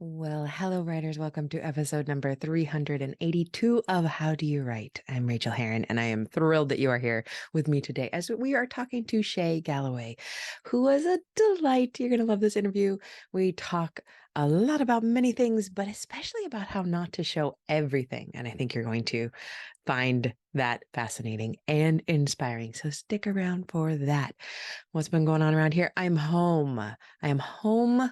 Well, hello, writers. Welcome to episode number 382 of How Do You Write? I'm Rachael Herron, and I am thrilled that you are here with me today as we are talking to Shay Galloway, who was a delight. You're going to love this interview. We talk a lot about many things, but especially about how not to show everything. And I think you're going to find that fascinating and inspiring. So stick around for that. What's been going on around here? I'm home. I am home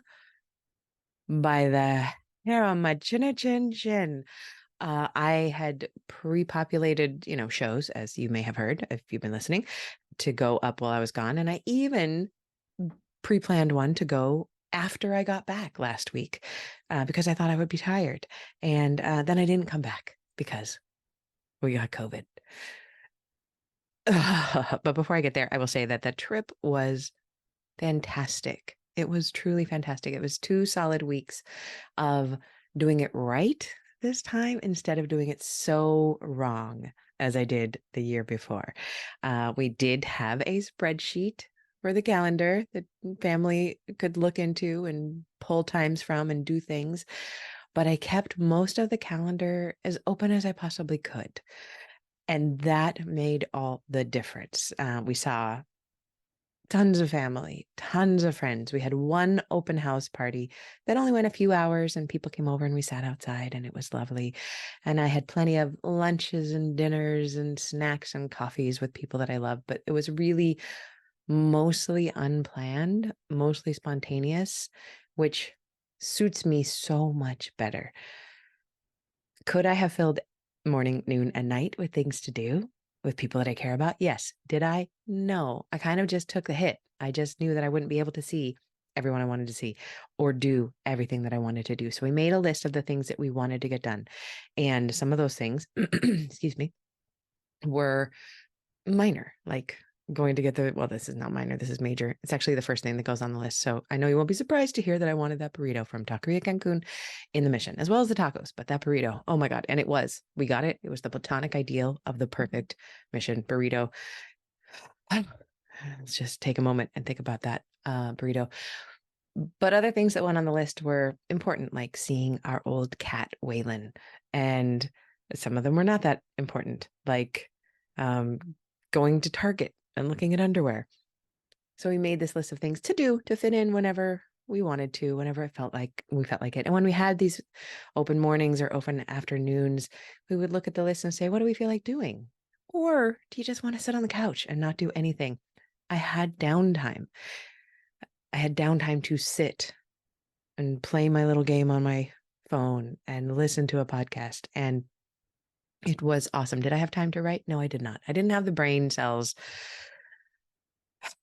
by the hair on my chin. I had pre-populated, shows, as you may have heard if you've been listening, to go up while I was gone. And I even pre-planned one to go after I got back last week because I thought I would be tired. And then I didn't come back because we got COVID. But before I get there, I will say that the trip was fantastic. It was truly fantastic. It was 2 solid weeks of doing it right this time instead of doing it so wrong as I did the year before. We did have a spreadsheet for the calendar that family could look into and pull times from and do things, but I kept most of the calendar as open as I possibly could. And that made all the difference. We saw tons of family, tons of friends. We had one open house party that only went a few hours, and people came over and we sat outside, and it was lovely. And I had plenty of lunches and dinners and snacks and coffees with people that I love, but it was really mostly unplanned, mostly spontaneous, which suits me so much better. Could I have filled morning, noon, and night with things to do with people that I care about? Yes. Did I? No. I kind of just took the hit. I just knew that I wouldn't be able to see everyone I wanted to see or do everything that I wanted to do. So we made a list of the things that we wanted to get done. And some of those things, excuse me, were minor, like going to get this is not minor, this is major. It's actually the first thing that goes on the list. So I know you won't be surprised to hear that I wanted that burrito from Taqueria Cancun in the Mission, as well as the tacos, but that burrito, oh my God. And we got it. It was the platonic ideal of the perfect Mission burrito. Let's just take a moment and think about that burrito. But other things that went on the list were important, like seeing our old cat, Waylon. And some of them were not that important, like um, going to Target and looking at underwear. So we made this list of things to do to fit in whenever we wanted to, whenever it felt like we felt like it. And when we had these open mornings or open afternoons, we would look at the list and say, what do we feel like doing? Or do you just want to sit on the couch and not do anything? I had downtime. I had downtime to sit and play my little game on my phone and listen to a podcast. And it was awesome. Did I have time to write? No, I did not. I didn't have the brain cells,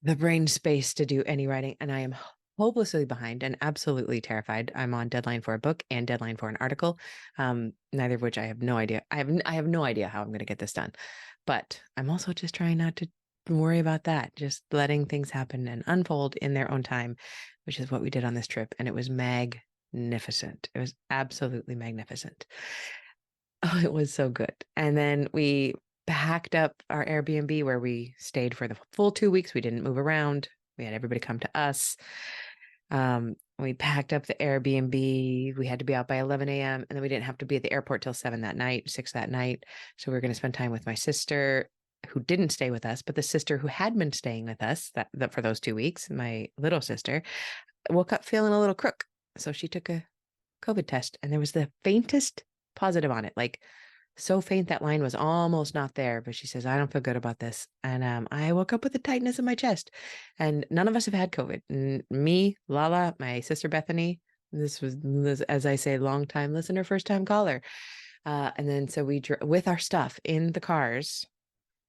the brain space to do any writing. And I am hopelessly behind and absolutely terrified. I'm on deadline for a book and deadline for an article, neither of which I have no idea. I have no idea how I'm going to get this done. But I'm also just trying not to worry about that, just letting things happen and unfold in their own time, which is what we did on this trip. And it was magnificent. It was absolutely magnificent. Oh, it was so good. And then we packed up our Airbnb where we stayed for the full 2 weeks. We didn't move around. We had everybody come to us. We packed up the Airbnb. We had to be out by 11 a.m. And then we didn't have to be at the airport till 7 that night, 6 that night. So we were going to spend time with my sister, who didn't stay with us, but the sister who had been staying with us that for those 2 weeks, my little sister, woke up feeling a little crook. So she took a COVID test, and there was the faintest positive on it, like so faint that line was almost not there. But she says, I don't feel good about this. And I woke up with a tightness in my chest. And none of us have had COVID. Me, Lala, my sister Bethany. This was, as I say, long time listener, first time caller. And then so we with our stuff in the cars.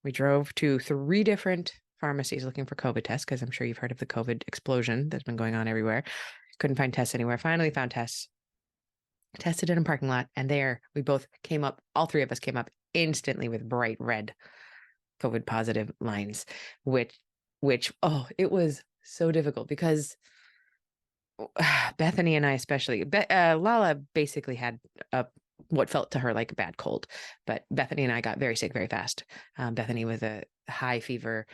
We drove to 3 different pharmacies looking for COVID tests, because I'm sure you've heard of the COVID explosion that's been going on everywhere. Couldn't find tests anywhere. Finally found tests. Tested in a parking lot, and there we both came up, all 3 of us came up instantly with bright red COVID positive lines, which it was so difficult because Bethany and I especially, Lala basically had what felt to her like a bad cold, but Bethany and I got very sick very fast. Bethany with a high fever,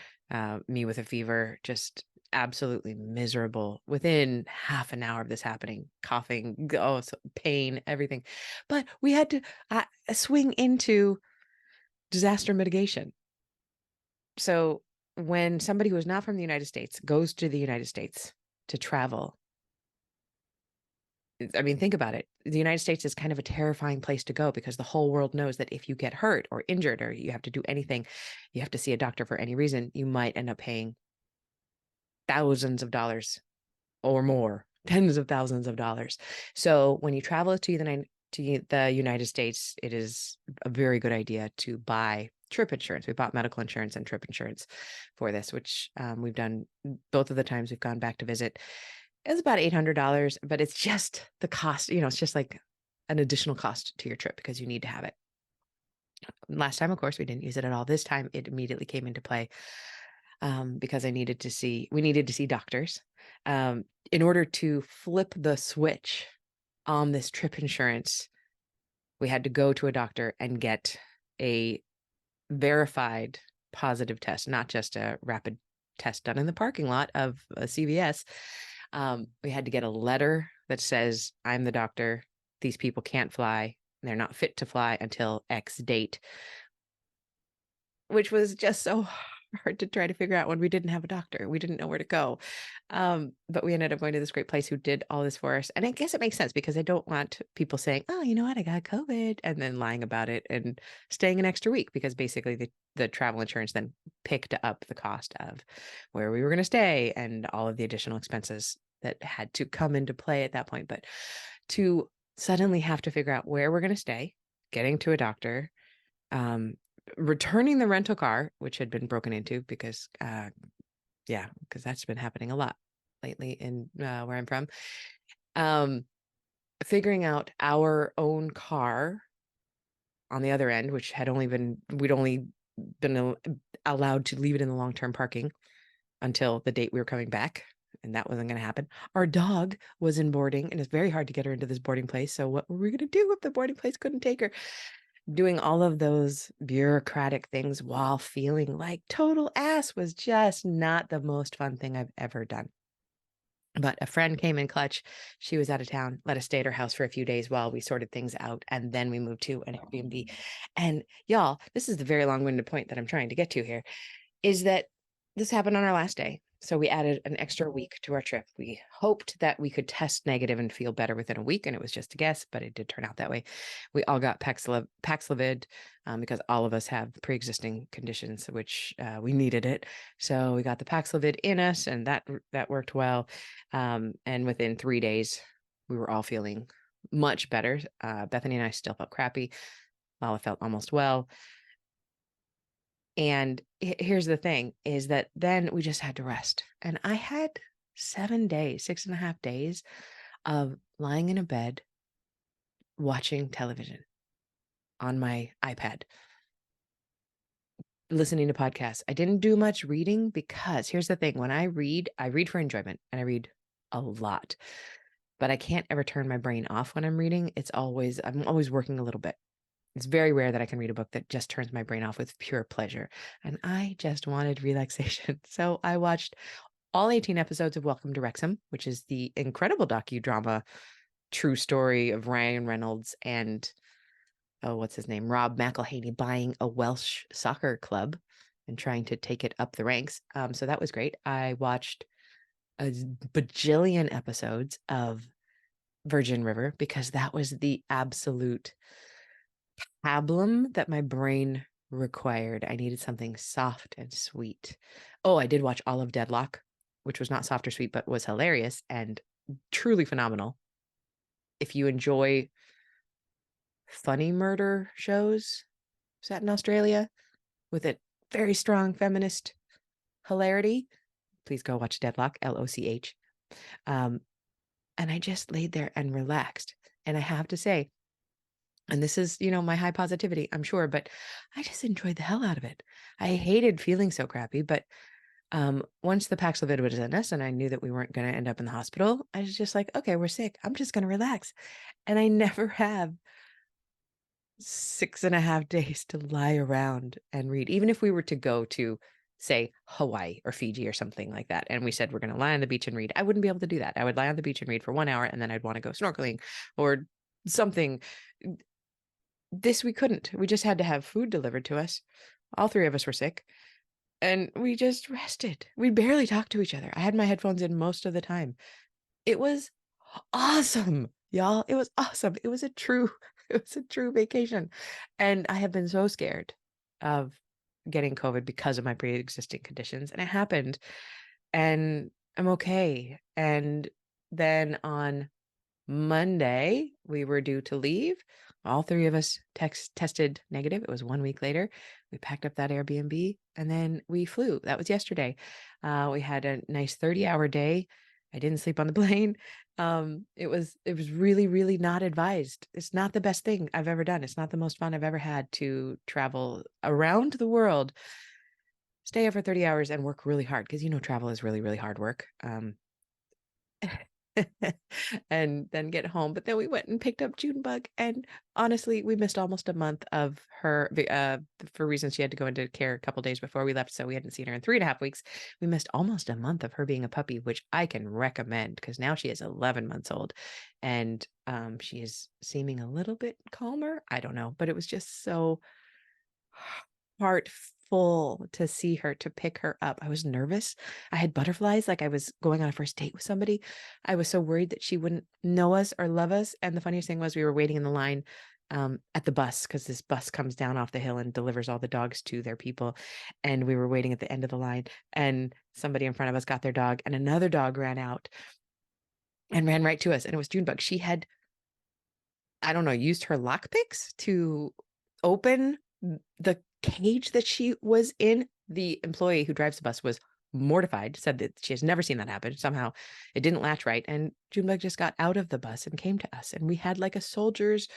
me with a fever, just absolutely miserable within half an hour of this happening, coughing, pain, everything. But we had to swing into disaster mitigation. So when somebody who is not from the United States goes to the United States to travel, I mean, think about it. The United States is kind of a terrifying place to go because the whole world knows that if you get hurt or injured or you have to do anything, you have to see a doctor for any reason, you might end up paying thousands of dollars or more, tens of thousands of dollars. So when you travel to the United States, it is a very good idea to buy trip insurance. We bought medical insurance and trip insurance for this, which we've done both of the times we've gone back to visit. It's about $800, but it's just the cost, it's just like an additional cost to your trip because you need to have it. Last time, of course, we didn't use it at all. This time it immediately came into play because we needed to see doctors. In order to flip the switch on this trip insurance, we had to go to a doctor and get a verified positive test, not just a rapid test done in the parking lot of a CVS. We had to get a letter that says, I'm the doctor. These people can't fly. They're not fit to fly until X date, which was just so hard to try to figure out when we didn't have a doctor. We didn't know where to go. But we ended up going to this great place who did all this for us. And I guess it makes sense because I don't want people saying, oh, you know what, I got COVID, and then lying about it and staying an extra week, because basically the travel insurance then picked up the cost of where we were going to stay and all of the additional expenses that had to come into play at that point. But to suddenly have to figure out where we're going to stay, getting to a doctor, returning the rental car, which had been broken into because that's been happening a lot lately in where I'm from. Figuring out our own car on the other end, which we'd only been allowed to leave it in the long-term parking until the date we were coming back. And that wasn't going to happen. Our dog was in boarding, and it's very hard to get her into this boarding place. So what were we going to do if the boarding place couldn't take her? Doing all of those bureaucratic things while feeling like total ass was just not the most fun thing I've ever done. But a friend came in clutch. She was out of town, let us stay at her house for a few days while we sorted things out. And then we moved to an Airbnb. And y'all, this is the very long-winded point that I'm trying to get to here, is that this happened on our last day. So we added an extra week to our trip. We hoped that we could test negative and feel better within a week, and it was just a guess, but it did turn out that way. We all got Paxlovid because all of us have pre-existing conditions, which we needed it. So we got the Paxlovid in us, and that worked well. And within 3 days, we were all feeling much better. Bethany and I still felt crappy. Lala felt almost well. And here's the thing, is that then we just had to rest. And I had 6.5 days of lying in a bed, watching television on my iPad, listening to podcasts. I didn't do much reading because here's the thing. When I read for enjoyment, and I read a lot, but I can't ever turn my brain off when I'm reading. I'm always working a little bit. It's very rare that I can read a book that just turns my brain off with pure pleasure. And I just wanted relaxation. So I watched all 18 episodes of Welcome to Wrexham, which is the incredible docudrama true story of Ryan Reynolds and, what's his name? Rob McElhenney buying a Welsh soccer club and trying to take it up the ranks. So that was great. I watched a bajillion episodes of Virgin River because that was the absolute pablum that my brain required. I needed something soft and sweet. Oh, I did watch all of Deadlock, which was not soft or sweet, but was hilarious and truly phenomenal. If you enjoy funny murder shows set in Australia with a very strong feminist hilarity, please go watch Deadlock, LOCH. And I just laid there and relaxed. And I have to say, and this is, my high positivity, I'm sure, but I just enjoyed the hell out of it. I hated feeling so crappy, but once the Paxlovid was in us and I knew that we weren't going to end up in the hospital, I was just like, okay, we're sick. I'm just going to relax. And I never have 6.5 days to lie around and read. Even if we were to go to say Hawaii or Fiji or something like that, and we said we're going to lie on the beach and read, I wouldn't be able to do that. I would lie on the beach and read for 1 hour, and then I'd want to go snorkeling or something. This we couldn't. We just had to have food delivered to us. All three of us were sick, and we just rested. We barely talked to each other. I had my headphones in most of the time. It was awesome, y'all. It was awesome. It was a true vacation. And I have been so scared of getting COVID because of my pre-existing conditions. And it happened. And I'm okay. And then on Monday, we were due to leave. All three of us tested negative. It was 1 week later. We packed up that Airbnb and then we flew. That was yesterday. We had a nice 30-hour day. I didn't sleep on the plane. It was really, really not advised. It's not the best thing I've ever done. It's not the most fun I've ever had to travel around the world, stay there for 30 hours and work really hard because, travel is really, really hard work. And then get home. But then we went and picked up Junebug, and honestly, we missed almost a month of her for reasons she had to go into care a couple days before we left, so we hadn't seen her in 3.5 weeks. We missed almost a month of her being a puppy, which I can recommend because now she is 11 months old, and she is seeming a little bit calmer. I don't know, but it was just so heartful to see her, to pick her up. I was nervous. I had butterflies, like I was going on a first date with somebody. I was so worried that she wouldn't know us or love us. And the funniest thing was we were waiting in the line at the bus, because this bus comes down off the hill and delivers all the dogs to their people. And we were waiting at the end of the line, and somebody in front of us got their dog, and another dog ran out and ran right to us. And it was Junebug. She had, I don't know, used her lockpicks to open the cage that she was in. The employee who drives the bus was mortified, said that she has never seen that happen. Somehow it didn't latch right, and Junebug just got out of the bus and came to us, and we had like a soldier's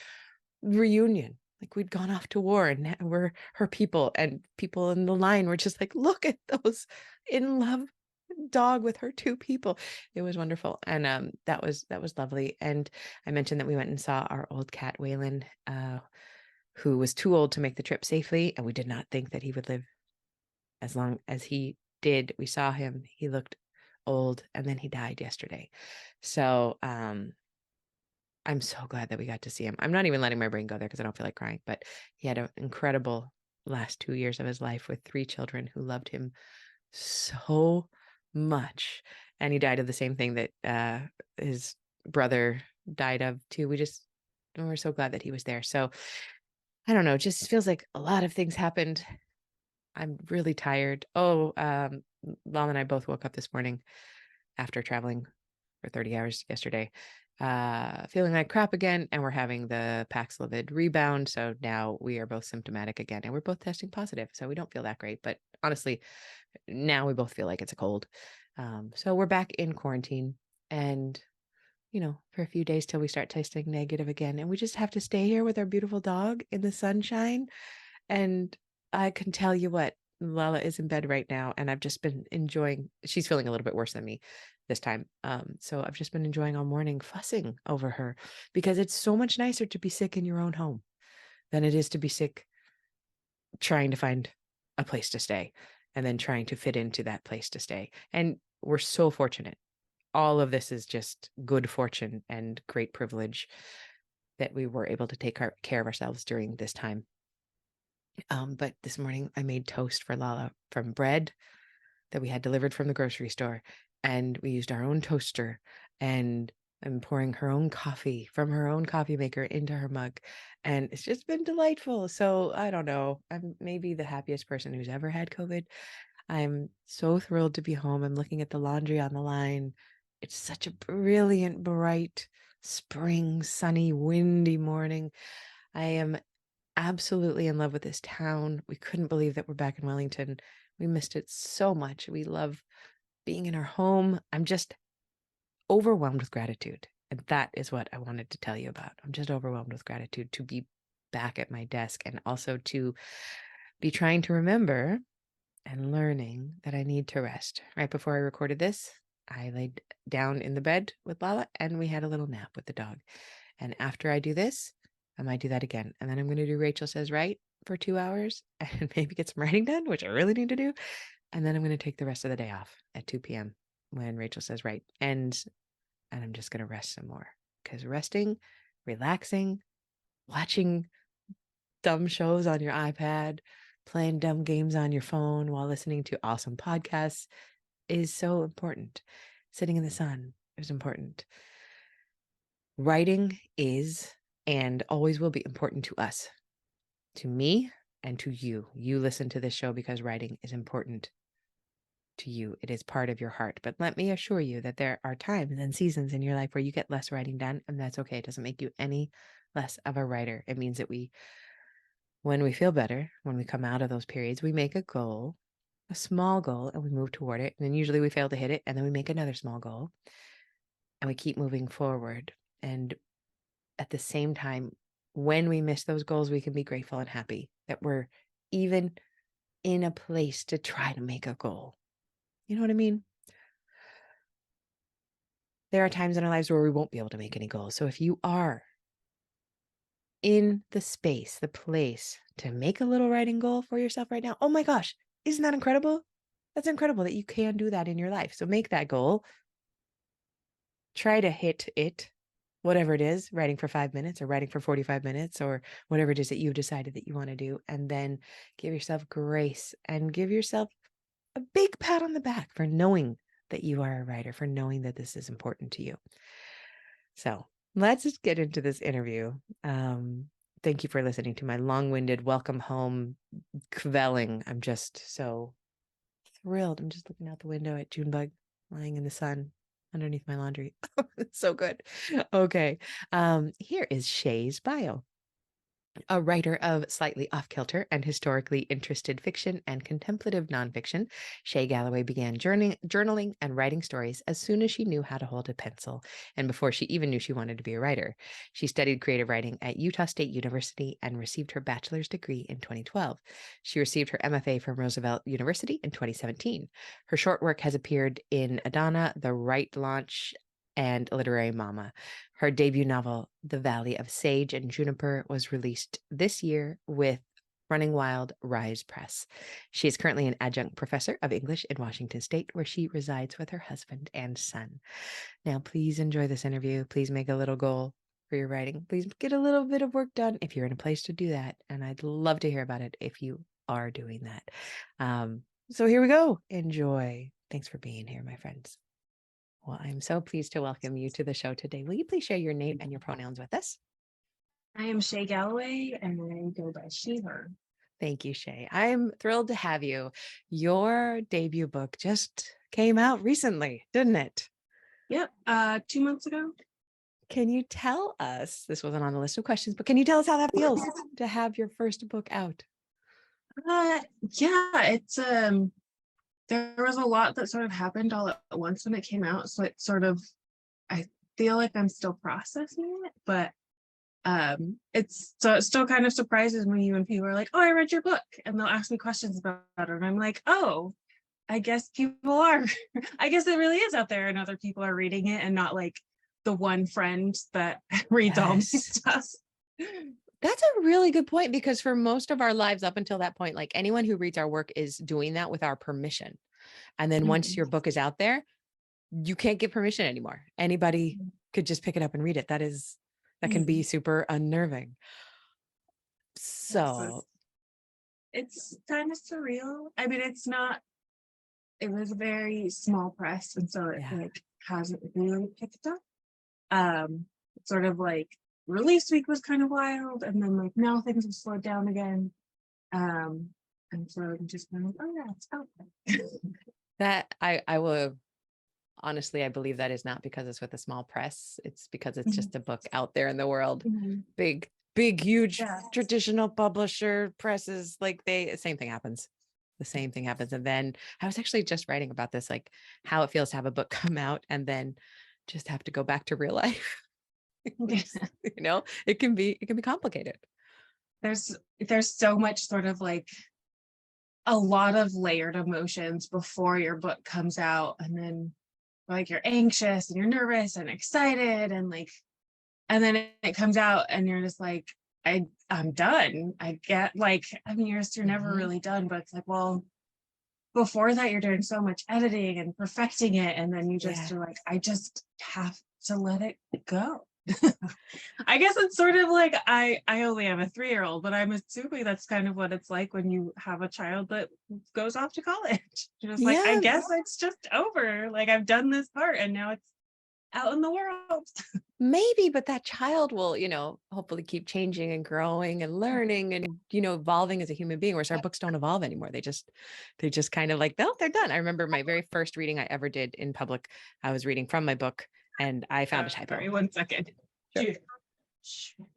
reunion. Like we'd gone off to war and we're her people, and people in the line were just like, look at those in love dog with her two people. It was wonderful. And that was lovely. And I mentioned that we went and saw our old cat Waylon, who was too old to make the trip safely, and we did not think that he would live as long as he did. We saw him, he looked old, and then he died yesterday. So I'm so glad that we got to see him. I'm not even letting my brain go there because I don't feel like crying, but he had an incredible last 2 years of his life with 3 children who loved him so much. And he died of the same thing that his brother died of too. We're so glad that he was there. So I don't know, it just feels like a lot of things happened. I'm really tired. Lala and I both woke up this morning after traveling for 30 hours yesterday, feeling like crap again, and we're having the Paxlovid rebound. So now we are both symptomatic again, and we're both testing positive. So we don't feel that great, but honestly, now we both feel like it's a cold. So we're back in quarantine, and for a few days till we start testing negative again. And we just have to stay here with our beautiful dog in the sunshine. And I can tell you what, Lala is in bed right now, and I've just been enjoying, she's feeling a little bit worse than me this time. So I've just been enjoying all morning fussing over her, because it's so much nicer to be sick in your own home than it is to be sick trying to find a place to stay and then trying to fit into that place to stay. And we're so fortunate. All of this is just good fortune and great privilege that we were able to take care of ourselves during this time. But this morning I made toast for Lala from bread that we had delivered from the grocery store, and we used our own toaster, and I'm pouring her own coffee from her own coffee maker into her mug, and it's just been delightful. So I don't know, I'm maybe the happiest person who's ever had COVID. I'm so thrilled to be home. I'm looking at the laundry on the line. It's such a brilliant, bright, spring, sunny, windy morning. I am absolutely in love with this town. We couldn't believe that we're back in Wellington. We missed it so much. We love being in our home. I'm just overwhelmed with gratitude. And that is what I wanted to tell you about. I'm just overwhelmed with gratitude to be back at my desk, and also to be trying to remember and learning that I need to rest. Right before I recorded this, I laid down in the bed with Lala and we had a little nap with the dog. And after I do this, I might do that again. And then I'm going to do Rachel Says Right for 2 hours and maybe get some writing done, which I really need to do. And then I'm going to take the rest of the day off at 2 p.m. when Rachel says right. And I'm just going to rest some more, because resting, relaxing, watching dumb shows on your iPad, playing dumb games on your phone while listening to awesome podcasts is so important. Sitting in the sun is important. Writing is and always will be important to us, to me, and to you. You listen to this show because writing is important to you. It is part of your heart. But let me assure you that there are times and seasons in your life where you get less writing done, and that's okay. It doesn't make you any less of a writer. It means that when we feel better, when we come out of those periods, we make a goal, a small goal, and we move toward it. And then usually we fail to hit it, and then we make another small goal, and we keep moving forward. And at the same time, when we miss those goals, we can be grateful and happy that we're even in a place to try to make a goal. You know what I mean? There are times in our lives where we won't be able to make any goals. So if you are in the space, the place to make a little writing goal for yourself right now, oh my gosh, isn't that incredible? That's incredible that you can do that in your life. So make that goal. Try to hit it, whatever it is, writing for 5 minutes or writing for 45 minutes or whatever it is that you've decided that you want to do. And then give yourself grace and give yourself a big pat on the back for knowing that you are a writer, for knowing that this is important to you. So let's just get into this interview. Thank you for listening to my long-winded welcome home kvelling. I'm just so thrilled. I'm just looking out the window at Junebug lying in the sun underneath my laundry. It's so good. Okay. Here is Shay's bio. A writer of slightly off-kilter and historically interested fiction and contemplative nonfiction, Shay Galloway began journaling and writing stories as soon as she knew how to hold a pencil, and before she even knew she wanted to be a writer. She studied creative writing at Utah State University and received her bachelor's degree in 2012. She received her MFA from Roosevelt University in 2017. Her short work has appeared in Adanna, The Right Launch, and Literary Mama. Her debut novel, The Valley of Sage and Juniper, was released this year with Running Wild RIZE Press. She is currently an adjunct professor of English in Washington State, where she resides with her husband and son. Now, please enjoy this interview. Please make a little goal for your writing. Please get a little bit of work done if you're in a place to do that. And I'd love to hear about it if you are doing that. So here we go. Enjoy. Thanks for being here, my friends. Well, I'm so pleased to welcome you to the show today. Will you please share your name and your pronouns with us? I am Shay Galloway, and I go by she, her. Thank you, Shay. I'm thrilled to have you. Your debut book just came out recently, didn't it? Yep, 2 months ago. Can you tell us, this wasn't on the list of questions, but can you tell us how that feels to have your first book out? Yeah, it's there was a lot that sort of happened all at once when it came out, so it's sort of, I feel like I'm still processing it, but it still kind of surprises me when people are like, oh, I read your book, and they'll ask me questions about it, and I'm like, oh, I guess people are I guess it really is out there and other people are reading it and not like the one friend that reads all my stuff. That's a really good point, because for most of our lives up until that point, like anyone who reads our work is doing that with our permission. And then once your book is out there, you can't get permission anymore. Anybody could just pick it up and read it. That can be super unnerving. So it's kind of surreal. I mean, it was a very small press, and so it like hasn't really picked up. Sort of like release week was kind of wild, and then like now things have slowed down again. And so I'm just kind of, oh yeah, it's out there. that I will honestly, I believe that is not because it's with a small press. It's because it's just a book out there in the world. Big, huge traditional publisher presses, like same thing happens. The same thing happens. And then I was actually just writing about this, like how it feels to have a book come out and then just have to go back to real life. You know, it can be complicated. There's so much sort of like a lot of layered emotions before your book comes out, and then like you're anxious and you're nervous and excited, and then it comes out and you're just like, I'm done. I get like, I mean, you're never really done, but it's like, well, before that you're doing so much editing and perfecting it, and then you just Yeah. are like, I just have to let it go. I guess it's sort of like I only have a 3-year-old, but I'm assuming that's kind of what it's like when you have a child that goes off to college. You're just like, I Yeah, guess it's just over. Like I've done this part and now it's out in the world. maybe, but that child will, hopefully keep changing and growing and learning and, evolving as a human being, whereas our books don't evolve anymore. They just kind of like, oh, they're done. I remember my very first reading I ever did in public. I was reading from my book and I found a typo. Sorry, 1 second. Sure.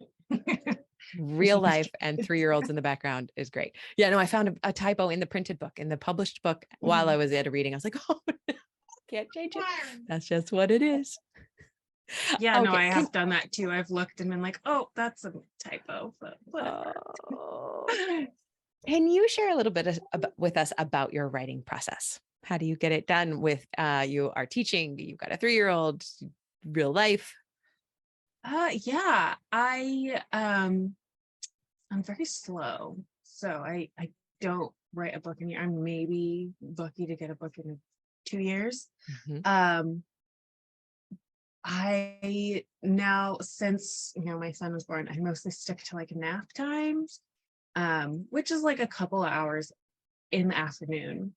Real life and 3-year-olds in the background is great. Yeah, no, I found a typo in the printed book, in the published book while I was at a reading. I was like, oh, no, can't change it. That's just what it is. Yeah, no, Okay, I have done that too. I've looked and been like, oh, that's a typo, but whatever. Can you share a little bit with us about your writing process? How do you get it done with, you are teaching, you've got a 3-year-old, real life? Yeah, I'm very slow. So I don't write a book in a year. I'm maybe lucky to get a book in 2 years. Mhm. I now, since my son was born, I mostly stick to like nap times, which is like a couple of hours in the afternoon.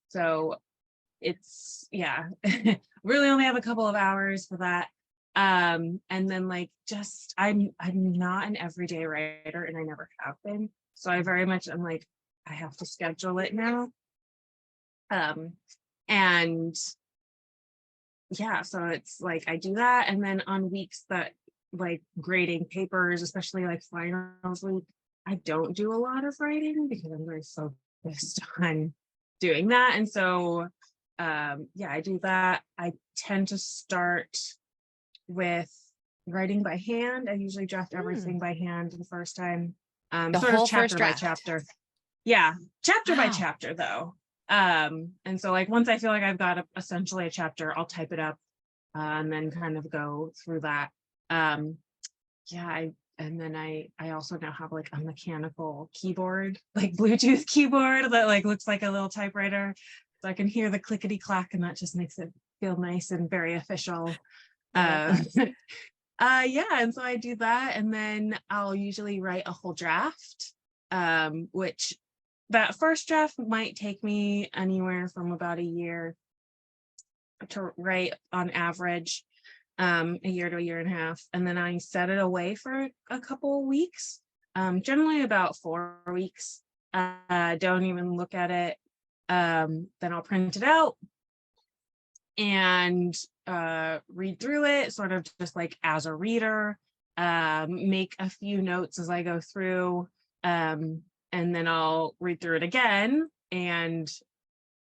So it's really only have a couple of hours for that. And then like just I'm not an everyday writer and I never have been. So I very much I'm like, I have to schedule it now. And yeah, so it's like I do that. And then on weeks that like grading papers, especially like finals week, I don't do a lot of writing because I'm very focused on doing that. And so I do that. I tend to start with writing by hand. I usually draft everything by hand the first time, The sort of whole chapter first by draft. chapter. Yeah, chapter by Wow. chapter though. And so like once I feel like I've got essentially a chapter, I'll type it up and then kind of go through that. And then I also now have like a mechanical keyboard, like Bluetooth keyboard that like looks like a little typewriter. So I can hear the clickety clack and that just makes it feel nice and very official. And so I do that and then I'll usually write a whole draft, which that first draft might take me anywhere from about a year to write on average, a year to a year and a half. And then I set it away for a couple of weeks, generally about 4 weeks. Don't even look at it. Then I'll print it out and read through it, sort of just like as a reader, make a few notes as I go through, and then I'll read through it again and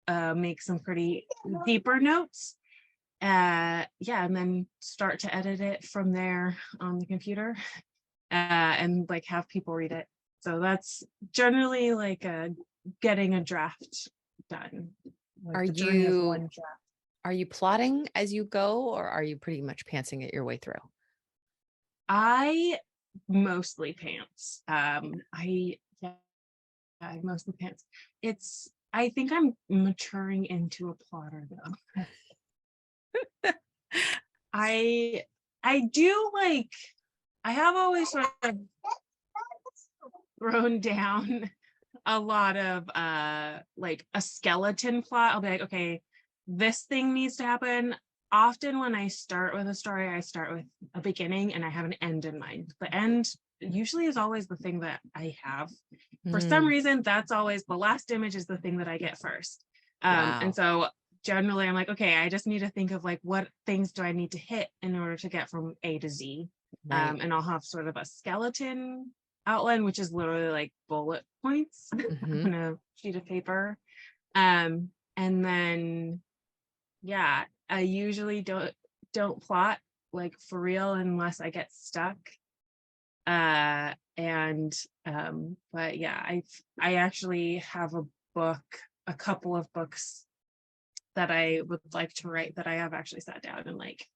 make some pretty deeper notes. And then start to edit it from there on the computer, and like have people read it. So that's generally like getting a draft done. Like Are the journey of you one draft. are you plotting as you go, or are you pretty much pantsing it your way through? I mostly pants. I mostly pants. I think I'm maturing into a plotter though. I do like I have always sort of thrown down a lot of like a skeleton plot. I'll be like, okay, this thing needs to happen. Often when I start with a story, I start with a beginning and I have an end in mind. The end usually is always the thing that I have. For some reason, that's always the last image is the thing that I get first. Wow. And so generally I'm like, okay, I just need to think of like what things do I need to hit in order to get from A to Z. Right. And I'll have sort of a skeleton outline, which is literally like bullet points on a sheet of paper. And then I usually don't plot like for real unless I get stuck. But I actually have a couple of books that I would like to write that I have actually sat down and like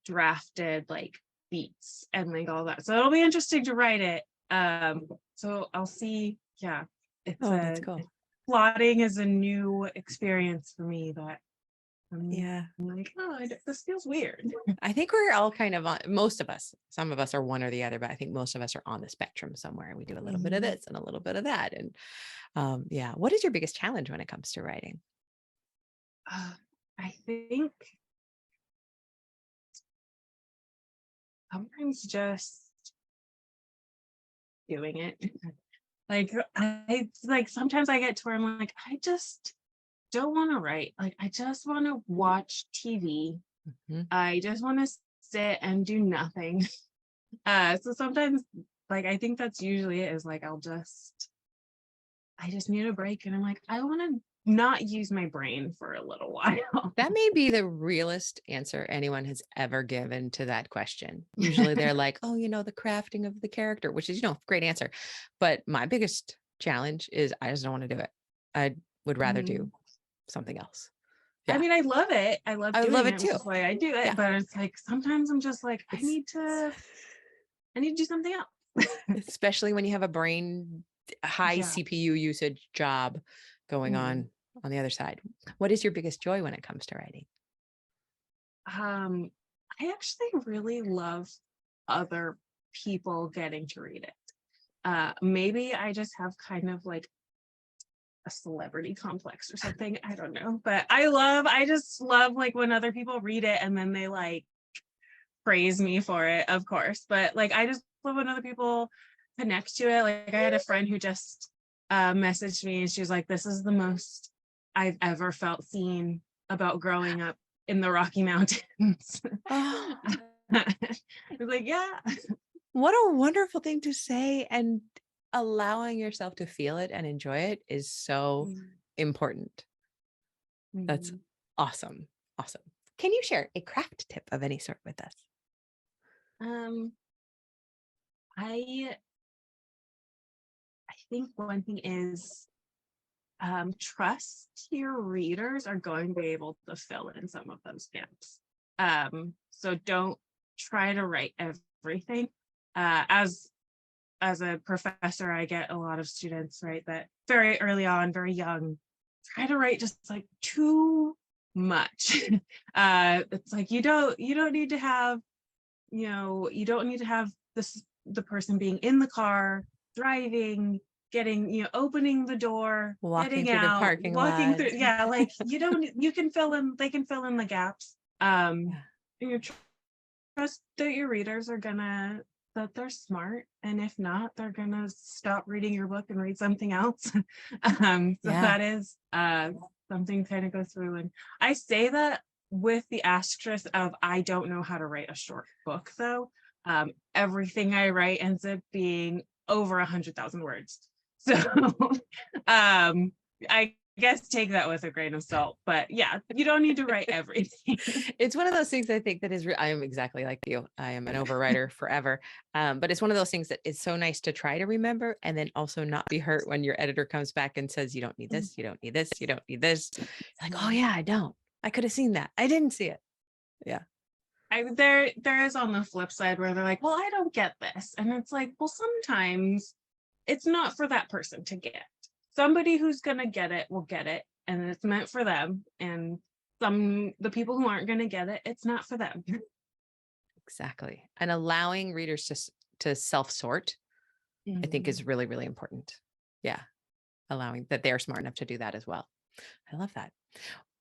drafted like beats and like all that. So it'll be interesting to write it. So I'll see. Yeah, That's cool. plotting is a new experience for me that Yeah. I'm like, oh, this feels weird. I think we're all kind of on, most of us, some of us are one or the other, but I think most of us are on the spectrum somewhere. We do a little bit of this and a little bit of that. And yeah. What is your biggest challenge when it comes to writing? I think sometimes just doing it. Like I like sometimes I get to where I'm like, I just don't want to write. Like I just want to watch TV. Mhm. I just want to sit and do nothing. So sometimes like I think that's usually it is like I just need a break and I'm like, I want to not use my brain for a little while. That may be the realest answer anyone has ever given to that question. Usually they're like, oh, the crafting of the character, which is, great answer. But my biggest challenge is I just don't want to do it. I would rather do something else. I Yeah. mean, I love it. I love I love doing it it, which too. is why I do it. Yeah. But it's like sometimes I'm just like, I It's need to do something else. especially when you have a high Yeah. CPU usage job going on the other side. What is your biggest joy when it comes to writing? I actually really love other people getting to read it. Maybe I just have kind of like a celebrity complex or something. I don't know. But I just love like when other people read it and then they like praise me for it, of course. But like I just love when other people connect to it. Like I had a friend who just messaged me and she was like, this is the most I've ever felt seen about growing up in the Rocky Mountains. Oh, I was like, yeah. what a wonderful thing to say. And allowing yourself to feel it and enjoy it is so important. That's awesome. Awesome. Can you share a craft tip of any sort with us? I think one thing is trust your readers are going to be able to fill in some of those gaps. So don't try to write everything. As a professor, I get a lot of students, right, that very early on, very young, try to write just like too much. It's like you don't need to have, you don't need to have the person being in the car, driving, getting, opening the door, Walking getting through the out, parking walking lot. through. Yeah, like you can fill in, they can fill in the gaps. You trust that your readers are that they're smart. And if not, they're gonna stop reading your book and read something else. So that is something to kind of go through. And I say that with the asterisk of I don't know how to write a short book though. Everything I write ends up being over 100,000 words. So I guess take that with a grain of salt, but yeah, you don't need to write everything. It's one of those things I think that is, I am exactly like you. I am an overwriter forever. But it's one of those things that is so nice to try to remember and then also not be hurt when your editor comes back and says, you don't need this, you don't need this, you don't need this. You're like, oh yeah, I don't. I could have seen that. I didn't see it. Yeah. There is on the flip side where they're like, well, I don't get this. And it's like, well, sometimes it's not for that person to get. Somebody who's gonna get it will get it, and it's meant for them. And the people who aren't gonna get it, it's not for them. Exactly. And allowing readers to self-sort, I think is really, really important. Yeah. Allowing that they're smart enough to do that as well. I love that.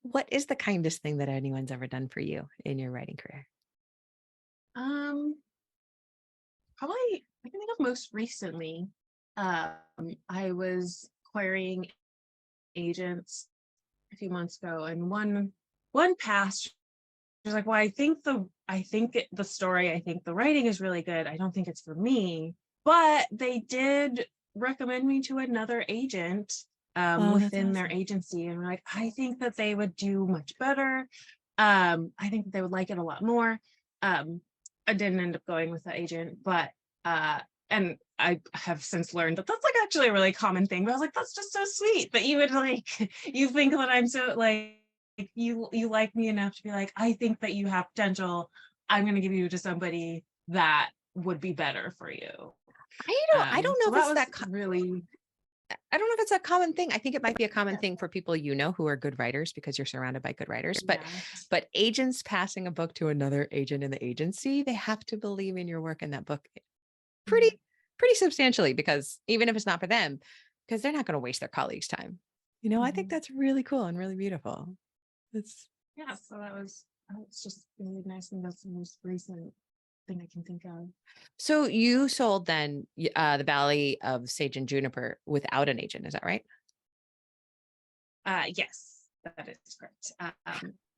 What is the kindest thing that anyone's ever done for you in your writing career? Probably I can think of most recently. I was querying agents a few months ago, and one passed. She was like, "Well, I think the story, I think the writing is really good. I don't think it's for me." But they did recommend me to another agent within their agency, and we're like, "I think that they would do much better. I think that they would like it a lot more." I didn't end up going with that agent, but and I have since learned that that's like actually a really common thing. But I was like, that's just so sweet that you would like, you think that I'm so like, you like me enough to be like, I think that you have potential. I'm going to give you to somebody that would be better for you. I don't know So if it's that that was really. I don't know if it's a common thing. I think it might be a common thing for people who are good writers because you're surrounded by good writers. Yes. But agents passing a book to another agent in the agency, they have to believe in your work in that book pretty pretty substantially, because even if it's not for them, because they're not going to waste their colleagues' time. I think that's really cool and really beautiful. It's Yeah, so that was just really nice, and that's the most recent thing I can think of. So you sold then the Valley of Sage and Juniper without an agent, is that right? Yes, that is correct.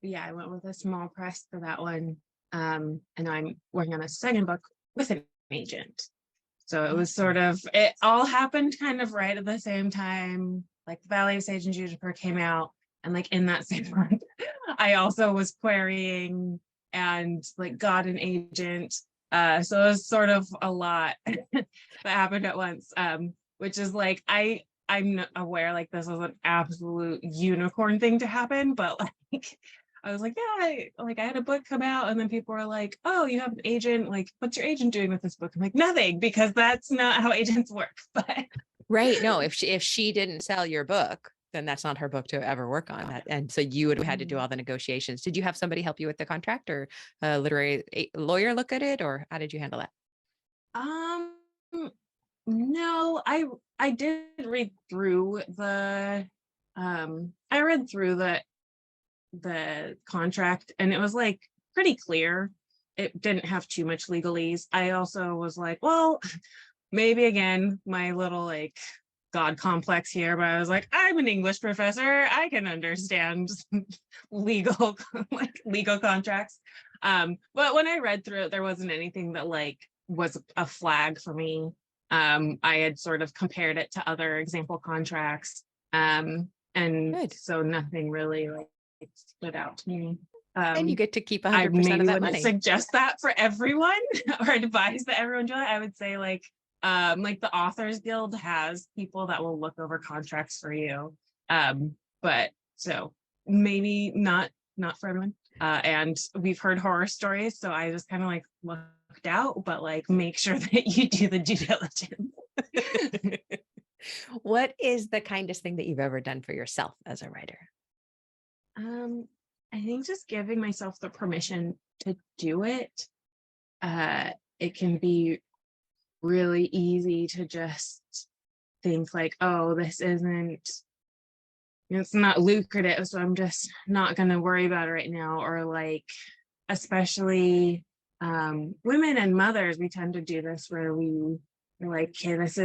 Yeah, I went with a small press for that one. And I'm working on a second book with an agent. So it was sort of, it all happened kind of right at the same time. Like the Valley of Sage and Juniper came out, and like in that same month, I also was querying and like got an agent. So it was sort of a lot that happened at once. Which is like I'm aware like this was an absolute unicorn thing to happen, but like I was like, yeah, I had a book come out, and then people were like, oh, you have an agent. Like, what's your agent doing with this book? I'm like, nothing, because that's not how agents work. But Right. No, if she didn't sell your book, then that's not her book to ever work on that. And so you would have had to do all the negotiations. Did you have somebody help you with the contract, or a lawyer look at it, or how did you handle that? um no, I did read through the I read through the contract, and it was like pretty clear. It didn't have too much legalese. I also was like, well, maybe again, my little like God complex here, but I was like, I'm an English professor. I can understand legal like legal contracts. But when I read through it, there wasn't anything that like was a flag for me. I had sort of compared it to other example contracts. And Good. so nothing really like stood out to me. And you get to keep I 100% of maybe that wouldn't money. suggest that for everyone or advise that everyone do it. I would say like the Authors Guild has people that will look over contracts for you. But so maybe not for everyone. And we've heard horror stories, so I just kind of like looked out, but like make sure that you do the due diligence. What is the kindest thing that you've ever done for yourself as a writer? Um, I think just giving myself the permission to do it. It can be really easy to just think like, oh, this isn't, it's not lucrative, so I'm just not going to worry about it right now. Or like, especially women and mothers, we tend to do this where we're like, okay, this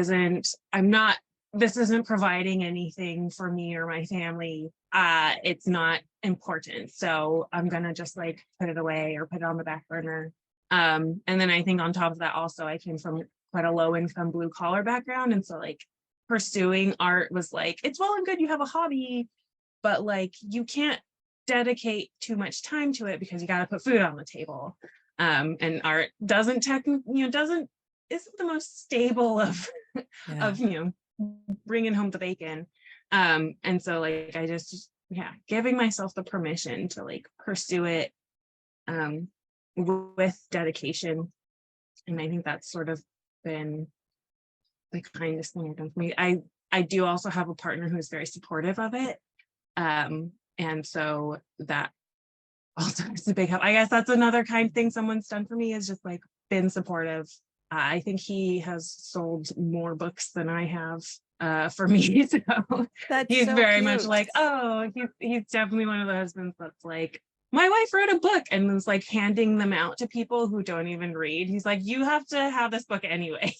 isn't providing anything for me or my family. It's not important. So I'm going to just like put it away or put it on the back burner. And then I think on top of that, also, I came from quite a low income blue collar background. And so like pursuing art was like, it's well and good you have a hobby, but like you can't dedicate too much time to it because you got to put food on the table. And art doesn't isn't the most stable of Yeah. of bringing home the bacon. And so like I just giving myself the permission to like pursue it with dedication. And I think that's sort of been the kindest thing I've done for me. I do also have a partner who is very supportive of it. And so that also is a big help. I guess that's another kind thing someone's done for me, is just like been supportive. I think he has sold more books than I have for me. So That's he's so very much cute. like, oh, he's definitely one of the husbands that's like, my wife wrote a book, and was like handing them out to people who don't even read. He's like, you have to have this book anyway.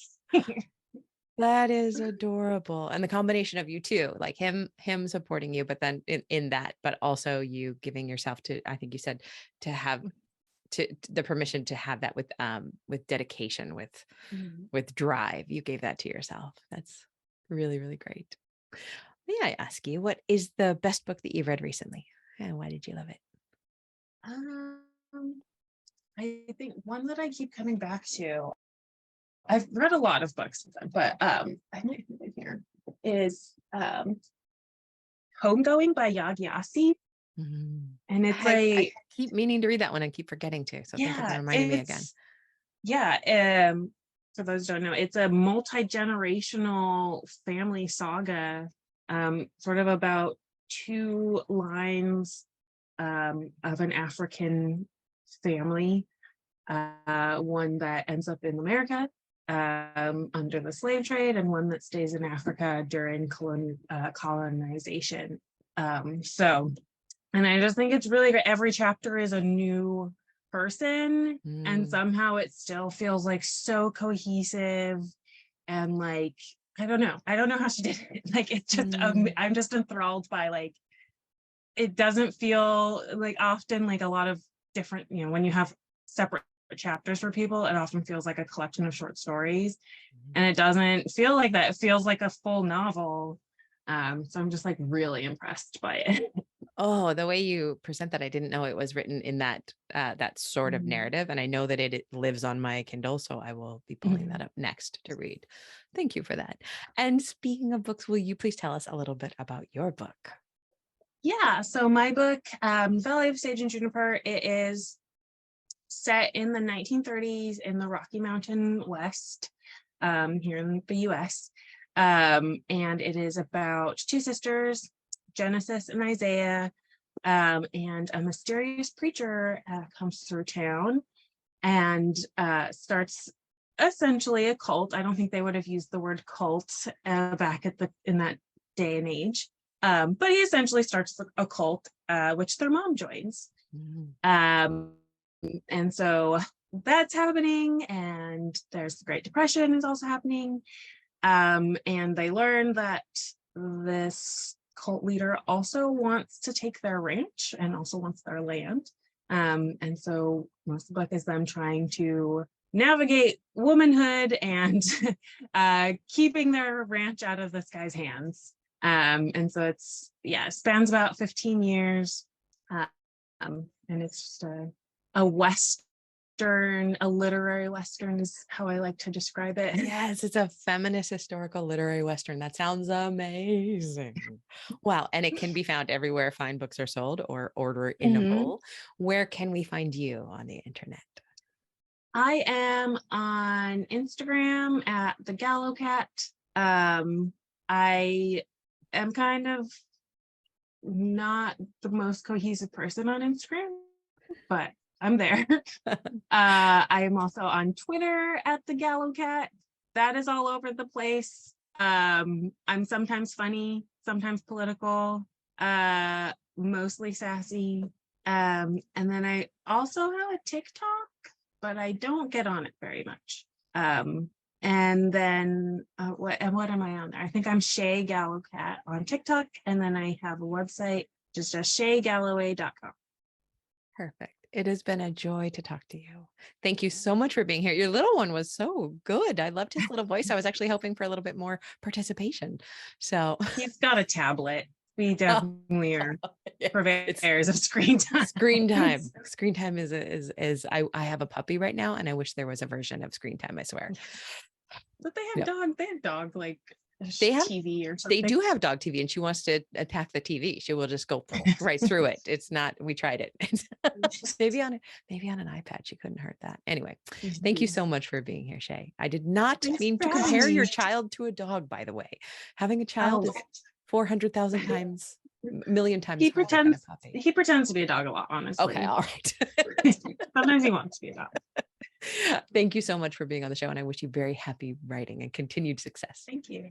That is adorable. And the combination of you two, like him supporting you, but then in that, but also you giving yourself to, I think you said, to have to the permission to have that with dedication, with drive. You gave that to yourself. That's really, really great. May I ask you, what is the best book that you've read recently? And why did you love it? um, I think one that I keep coming back to, I've read a lot of books, but I might have it here, is Homegoing by Yagyasi. Mhm. And it's I like, keep meaning to read that one and keep forgetting to. So thank you for yeah, reminding me again. yeah, for those who don't know, it's a multi-generational family saga, sort of about two lines of an African family, one that ends up in America under the slave trade, and one that stays in Africa during colonization. And I just think it's really great. Every chapter is a new person, and somehow it still feels like so cohesive, and like I don't know how she did it. Like it's just I'm just enthralled by, like, it doesn't feel like often like a lot of different, when you have separate chapters for people, it often feels like a collection of short stories, and it doesn't feel like that. It feels like a full novel. So I'm just like really impressed by it. Oh, the way you present that, I didn't know it was written in that that sort of narrative. And I know that it lives on my Kindle, so I will be pulling that up next to read. Thank you for that. And speaking of books, will you please tell us a little bit about your book? Yeah, so my book, Valley of Sage and Juniper, it is set in the 1930s in the Rocky Mountain West, here in the US. And it is about two sisters, Genesis and Isaiah, and a mysterious preacher comes through town and starts essentially a cult. I don't think they would have used the word cult back in that day and age, but he essentially starts a cult, which their mom joins. And so that's happening, and there's the Great Depression is also happening, and they learn that this cult leader also wants to take their ranch and also wants their land. And so most of the book is them trying to navigate womanhood and keeping their ranch out of this guy's hands. And so it spans about 15 years. And it's just a Western, a literary Western is how I like to describe it. Yes, it's a feminist historical literary Western. That sounds amazing. Wow. And it can be found everywhere fine books are sold, or order in a bowl. Where can we find you on the internet? I am on Instagram at the Gallo Cat. I am kind of not the most cohesive person on Instagram, but I'm there. I am also on Twitter at the Gallo Cat. That is all over the place. I'm sometimes funny, sometimes political, mostly sassy. And then I also have a TikTok, but I don't get on it very much. And then what am I on there? I think I'm Shay Galloway on TikTok, and then I have a website, just shaygalloway.com. Perfect. It has been a joy to talk to you. Thank you so much for being here. Your little one was so good. I loved his little voice. I was actually hoping for a little bit more participation. So he's got a tablet. We definitely are purveyors of screen time. Screen time. Screen time is I have a puppy right now, and I wish there was a version of screen time, I swear. But they have dog like they have TV or something. They do have dog TV, and she wants to attack the TV. She will just go right through it. It's not, we tried it. maybe on an iPad. She couldn't hurt that. Anyway, thank you so much for being here, Shay. I did not mean to compare your child to a dog, by the way. Having a child is 400,000 times, million times. He pretends to be a dog a lot, honestly. Okay, all right. Sometimes he wants to be a dog. Thank you so much for being on the show, and I wish you very happy writing and continued success. Thank you.